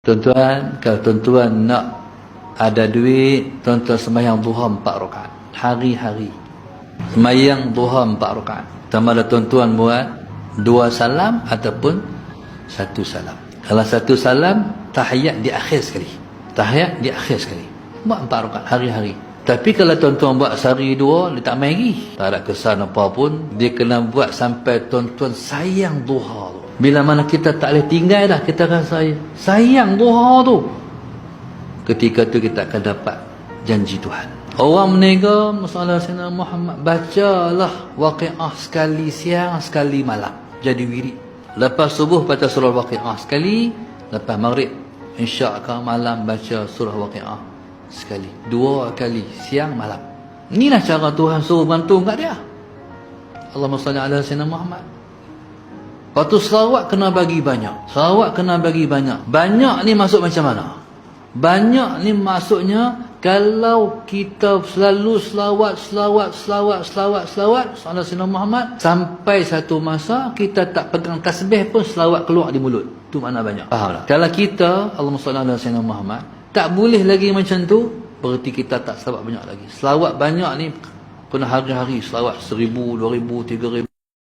Tuan-tuan, kalau tuan-tuan nak ada duit, tuan-tuan sembahyang duha 4 rakaat hari-hari. Sembahyang duha 4 rakaat. Sama ada tuan-tuan buat 2 salam ataupun 1 salam. Kalau 1 salam, tahiyat di akhir sekali. Tahiyat di akhir sekali. Buat 4 rakaat hari-hari. Tapi kalau tuan-tuan buat sehari 2, dia tak main lagi. Tak ada kesan apa pun. Dia kena buat sampai tuan-tuan sayang duha tu. Bila mana kita tak boleh tinggal dah, kita akan sayang duha tu. Ketika tu kita akan dapat janji Tuhan. Orang menega masalah Sayyidina Muhammad, bacalah Waqiah sekali siang, sekali malam. Jadi wirid. Lepas subuh baca surah Waqiah sekali, lepas maghrib insya-Allah malam baca surah Waqiah sekali. 2 kali siang malam. Inilah cara Tuhan suruh bantu kat dia. Allahumma salli ala Sayyidina Muhammad. Lepas tu selawat kena bagi banyak. Selawat kena bagi banyak. Banyak ni masuk macam mana? Banyak ni maksudnya kalau kita selalu selawat Sayyidina Muhammad, sampai satu masa kita tak pegang tasbih pun selawat keluar di mulut. Tu makna banyak. Faham tak? Kalau kita Allahumma salli ala Sayyidina Muhammad tak boleh lagi macam tu, berarti kita tak selawat banyak lagi. Selawat banyak ni kena hari-hari selawat 1000, 2000, 3000,